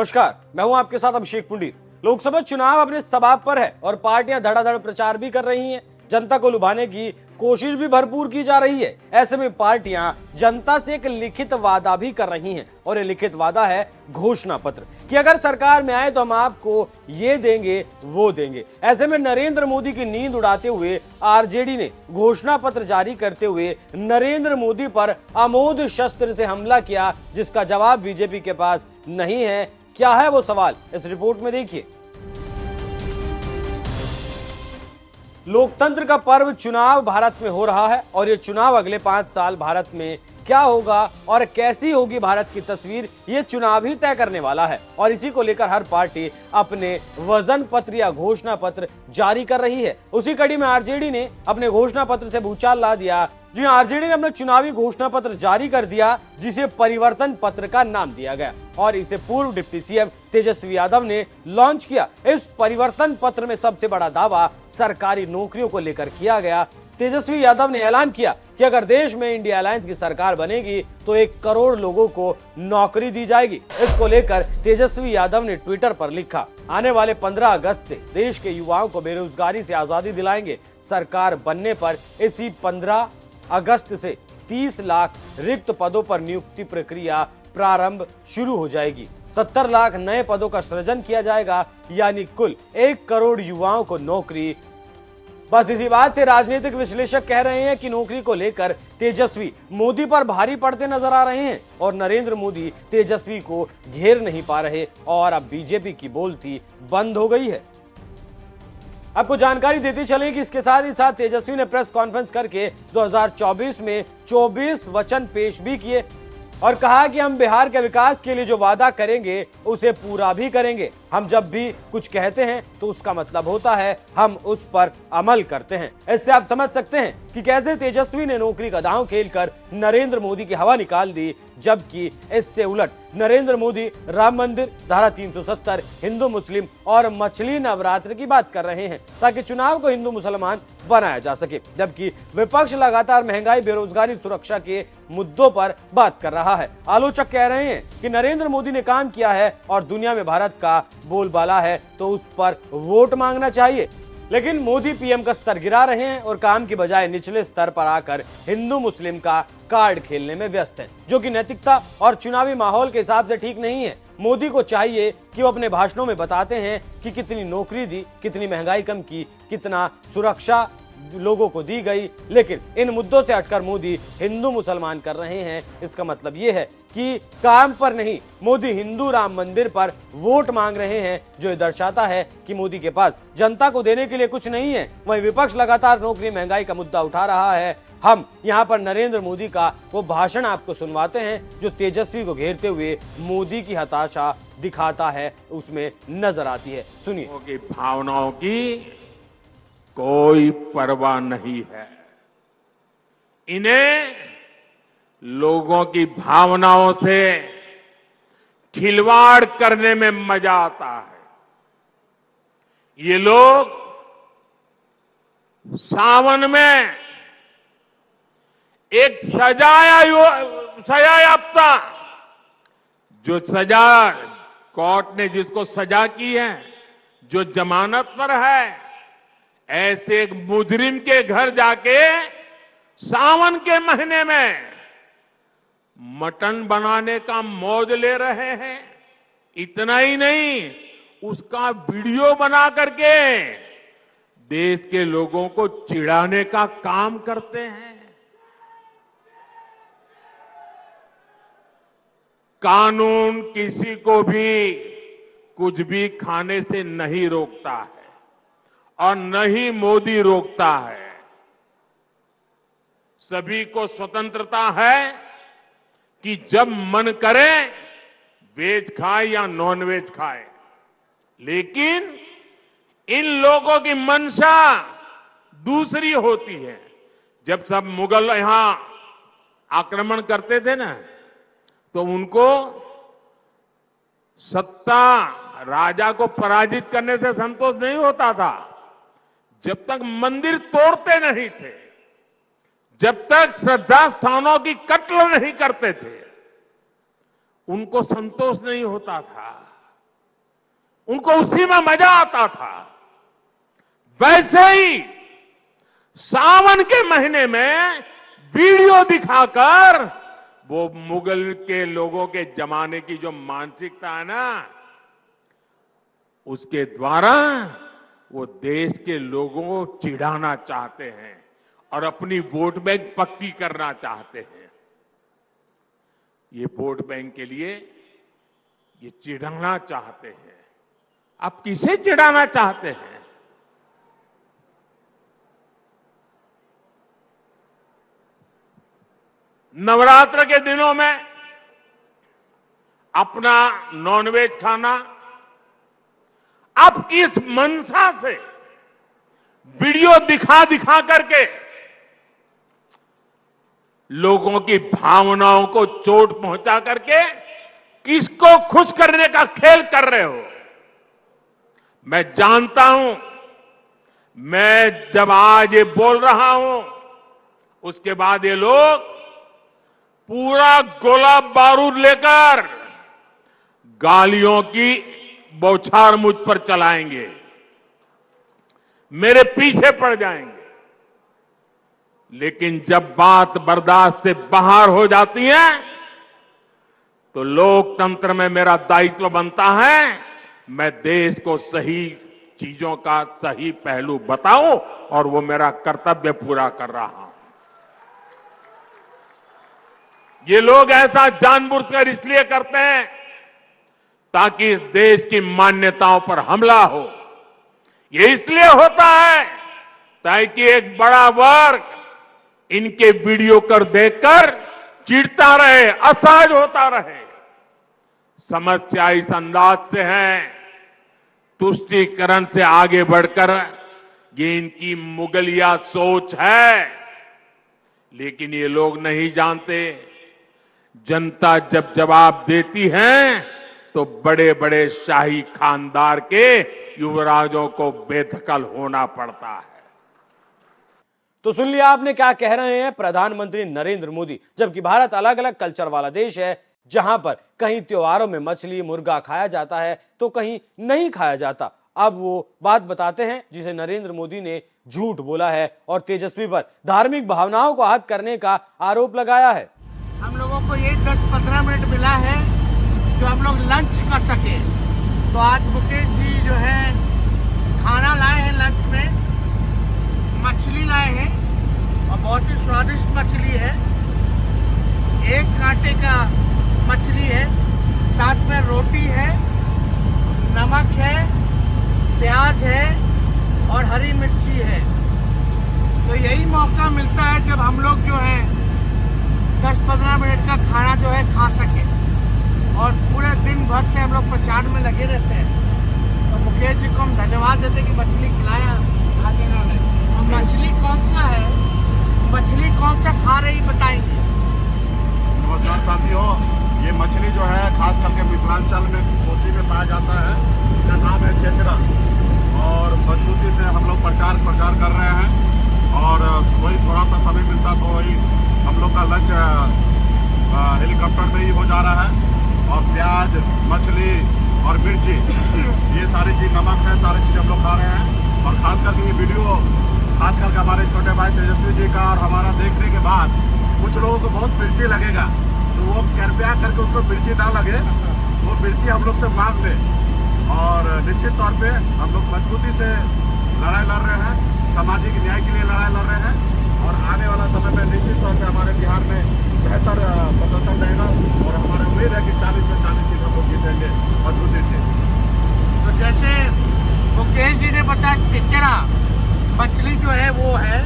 नमस्कार, मैं हूं आपके साथ अभिषेक पुंडीर। लोकसभा चुनाव अपने सबाब पर है और पार्टियां धड़ाधड़ प्रचार भी कर रही हैं। जनता को लुभाने की कोशिश भी भरपूर की जा रही है। ऐसे में पार्टियां जनता से एक लिखित वादा भी कर रही हैं और ये लिखित वादा है घोषणा पत्र कि अगर सरकार में आए तो हम आपको ये देंगे वो देंगे। ऐसे में नरेंद्र मोदी की नींद उड़ाते हुए आरजेडी ने घोषणा पत्र जारी करते हुए नरेंद्र मोदी पर आमोद शस्त्र से हमला किया, जिसका जवाब बीजेपी के पास नहीं है। क्या है वो सवाल, इस रिपोर्ट में देखिए। लोकतंत्र का पर्व चुनाव भारत में हो रहा है और ये चुनाव अगले 5 साल भारत में क्या होगा और कैसी होगी भारत की तस्वीर, ये चुनाव ही तय करने वाला है। और इसी को लेकर हर पार्टी अपने वजन पत्र या घोषणा पत्र जारी कर रही है। उसी कड़ी में आरजेडी ने अपने घोषणा पत्र से भूचाल ला दिया। जी, आरजेडी ने अपना चुनावी घोषणा पत्र जारी कर दिया, जिसे परिवर्तन पत्र का नाम दिया गया और इसे पूर्व डिप्टी सीएम तेजस्वी यादव ने लॉन्च किया। इस परिवर्तन पत्र में सबसे बड़ा दावा सरकारी नौकरियों को लेकर किया गया। तेजस्वी यादव ने ऐलान किया कि अगर देश में इंडिया अलायंस की सरकार बनेगी तो 1 करोड़ लोगों को नौकरी दी जाएगी। इसको लेकर तेजस्वी यादव ने ट्विटर पर लिखा, आने वाले 15 अगस्त से देश के युवाओं को बेरोजगारी से आजादी दिलाएंगे। सरकार बनने पर इसी 15 अगस्त से 30 लाख रिक्त पदों पर नियुक्ति प्रक्रिया प्रारंभ शुरू हो जाएगी। 70 लाख नए पदों का सृजन किया जाएगा, यानी कुल 1 करोड़ युवाओं को नौकरी। बस इसी बात से राजनीतिक विश्लेषक कह रहे हैं कि नौकरी को लेकर तेजस्वी मोदी पर भारी पड़ते नजर आ रहे हैं और नरेंद्र मोदी तेजस्वी को घेर नहीं पा रहे और अब बीजेपी की बोलती बंद हो गई है। आपको जानकारी देते चलें कि इसके साथ ही साथ तेजस्वी ने प्रेस कॉन्फ्रेंस करके 2024 में 24 वचन पेश भी किए और कहा कि हम बिहार के विकास के लिए जो वादा करेंगे उसे पूरा भी करेंगे। हम जब भी कुछ कहते हैं तो उसका मतलब होता है हम उस पर अमल करते हैं। इससे आप समझ सकते हैं कि कैसे तेजस्वी ने नौकरी का दांव खेलकर नरेंद्र मोदी की हवा निकाल दी, जबकि इससे उलट नरेंद्र मोदी राम मंदिर, धारा 370, हिंदू मुस्लिम और मछली नवरात्र की बात कर रहे हैं ताकि चुनाव को हिंदू मुसलमान बनाया जा सके, जबकि विपक्ष लगातार महंगाई, बेरोजगारी, सुरक्षा के मुद्दों पर बात कर रहा है। आलोचक कह रहे हैं कि नरेंद्र मोदी ने काम किया है और दुनिया में भारत का बोलबाला है तो उस पर वोट मांगना चाहिए, लेकिन मोदी पीएम का स्तर गिरा रहे हैं और काम की बजाय निचले स्तर पर आकर हिंदू मुस्लिम का कार्ड खेलने में व्यस्त है, जो कि नैतिकता और चुनावी माहौल के हिसाब से ठीक नहीं है। मोदी को चाहिए कि वो अपने भाषणों में बताते हैं कि कितनी नौकरी दी, कितनी महंगाई कम की, कितना सुरक्षा लोगों को दी गई, लेकिन इन मुद्दों से हटकर मोदी हिंदू मुसलमान कर रहे हैं। इसका मतलब ये है कि काम पर नहीं, मोदी हिंदू राम मंदिर पर वोट मांग रहे हैं, जो ये दर्शाता है कि मोदी के पास जनता को देने के लिए कुछ नहीं है। वहीं विपक्ष लगातार नौकरी, महंगाई का मुद्दा उठा रहा है। हम यहाँ पर नरेंद्र मोदी का वो भाषण आपको सुनवाते हैं जो तेजस्वी को घेरते हुए मोदी की हताशा दिखाता है, उसमें नजर आती है। सुनिए। भावनाओं की कोई परवाह नहीं है। इन्हें लोगों की भावनाओं से खिलवाड़ करने में मजा आता है। ये लोग सावन में एक सजायाफ्ता, जो सजा कोर्ट ने जिसको सजा की है, जो जमानत पर है, ऐसे एक मुजरिम के घर जाके सावन के महीने में मटन बनाने का मौज ले रहे हैं। इतना ही नहीं, उसका वीडियो बना करके देश के लोगों को चिढ़ाने का काम करते हैं। कानून किसी को भी कुछ भी खाने से नहीं रोकता है और न ही मोदी रोकता है। सभी को स्वतंत्रता है कि जब मन करे वेज खाए या नॉन वेज खाए, लेकिन इन लोगों की मंशा दूसरी होती है। जब सब मुगल यहां आक्रमण करते थे ना, तो उनको सत्ता, राजा को पराजित करने से संतोष नहीं होता था। जब तक मंदिर तोड़ते नहीं थे, जब तक श्रद्धा स्थानों की कत्ल नहीं करते थे, उनको संतोष नहीं होता था। उनको उसी में मजा आता था। वैसे ही सावन के महीने में वीडियो दिखाकर वो मुगल के लोगों के जमाने की जो मानसिकता है ना, उसके द्वारा वो देश के लोगों को चिढ़ाना चाहते हैं और अपनी वोट बैंक पक्की करना चाहते हैं। ये वोट बैंक के लिए ये चिढ़ाना चाहते हैं। आप किसे चिढ़ाना चाहते हैं? नवरात्र के दिनों में अपना नॉनवेज खाना, आप किस मनसा से वीडियो दिखा दिखा करके लोगों की भावनाओं को चोट पहुंचा करके किसको खुश करने का खेल कर रहे हो? मैं जानता हूं, मैं जब आज ये बोल रहा हूं, उसके बाद ये लोग पूरा गोला बारूद लेकर गालियों की बौछार मुझ पर चलाएंगे, मेरे पीछे पड़ जाएंगे। लेकिन जब बात बर्दाश्त से बाहर हो जाती है तो लोकतंत्र में मेरा दायित्व बनता है, मैं देश को सही चीजों का सही पहलू बताऊं और वो मेरा कर्तव्य पूरा कर रहा हूं। ये लोग ऐसा जानबूझकर इसलिए करते हैं ताकि इस देश की मान्यताओं पर हमला हो। ये इसलिए होता है ताकि एक बड़ा वर्ग इनके वीडियो कर देखकर चिढ़ता रहे, असहज होता रहे। समस्या इस अंदाज से है, तुष्टीकरण से आगे बढ़कर ये इनकी मुगलिया सोच है। लेकिन ये लोग नहीं जानते, जनता जब जवाब देती है तो बड़े बड़े शाही खानदार के युवराजों को बेदखल होना पड़ता है। तो सुन लिया आपने क्या कह रहे हैं प्रधानमंत्री नरेंद्र मोदी। जबकि भारत अलग अलग कल्चर वाला देश है, जहां पर कहीं त्योहारों में मछली मुर्गा खाया जाता है तो कहीं नहीं खाया जाता। अब वो बात बताते हैं जिसे नरेंद्र मोदी ने झूठ बोला है और तेजस्वी पर धार्मिक भावनाओं को आहत करने का आरोप लगाया है। हम लोगों को ये 10-15 मिनट मिला है जो हम लोग लंच कर सके। तो आज मुकेश जी जो है खाना लाए हैं, लंच में मछली लाए हैं और बहुत ही स्वादिष्ट मछली है। एक कांटे का मछली है, साथ में रोटी है, नमक है, प्याज है और हरी मिर्ची है। तो यही मौका मिलता है जब हम लोग जो है 10-15 मिनट का खाना जो है खा सके। और पूरे दिन भर से हम लोग प्रचार में लगे रहते हैं। तो मुकेश जी को हम धन्यवाद देते हैं कि मछली खिलाया आज इन्होंने। मछली कौन सा है, मछली कौन सा खा रही बताएंगे? नमस्कार साथियों, ये मछली जो है खास करके मिथिलांचल में कोसी में पाया जाता है। इसका नाम है चेचरा और मजबूती से हम लोग प्रचार कर रहे हैं। और वही थोड़ा सा समय मिलता तो वही हम लोग का लंच हेलीकॉप्टर में ही हो जा रहा है। और प्याज, मछली और मिर्ची, ये सारी चीज, नमक है, सारी चीज हम लोग खा रहे हैं। और खास करके ये वीडियो खास करके हमारे छोटे भाई तेजस्वी जी का और हमारा देखने के बाद कुछ लोगों को बहुत मिर्ची लगेगा, तो वो कृपया करके उसको मिर्ची ना लगे, वो मिर्ची हम लोग से मांग ले। और निश्चित तौर पे हम लोग मजबूती से लड़ाई लड़ रहे हैं, सामाजिक न्याय के लिए लड़ाई लड़ रहे हैं। और आने वाला समय में निश्चित तौर पे हमारे बिहार में बेहतर प्रदर्शन रहेगा और हमारी उम्मीद है कि 40 में 40 सीट हम लोग जीतेंगे मजबूती से। तो जैसे मुकेश जी ने बताया चिचरा मछली जो है वो है,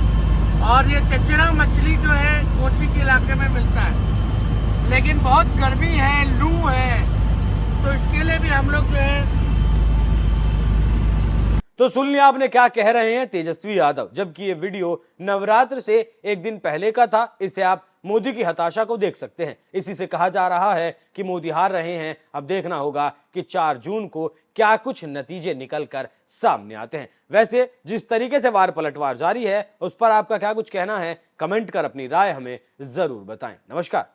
और ये चिचरा मछली जो है कोसी के इलाके में मिलता है। लेकिन बहुत गर्मी है, लू है, तो इसके लिए भी हम लोग जो है। तो सुन लिया आपने क्या कह रहे हैं तेजस्वी यादव। जबकि ये वीडियो नवरात्र से एक दिन पहले का था। इसे आप मोदी की हताशा को देख सकते हैं। इसी से कहा जा रहा है कि मोदी हार रहे हैं। अब देखना होगा कि 4 जून को क्या कुछ नतीजे निकलकर सामने आते हैं। वैसे जिस तरीके से वार पलटवार जारी है, उस पर आपका क्या कुछ कहना है, कमेंट कर अपनी राय हमें जरूर बताएं। नमस्कार।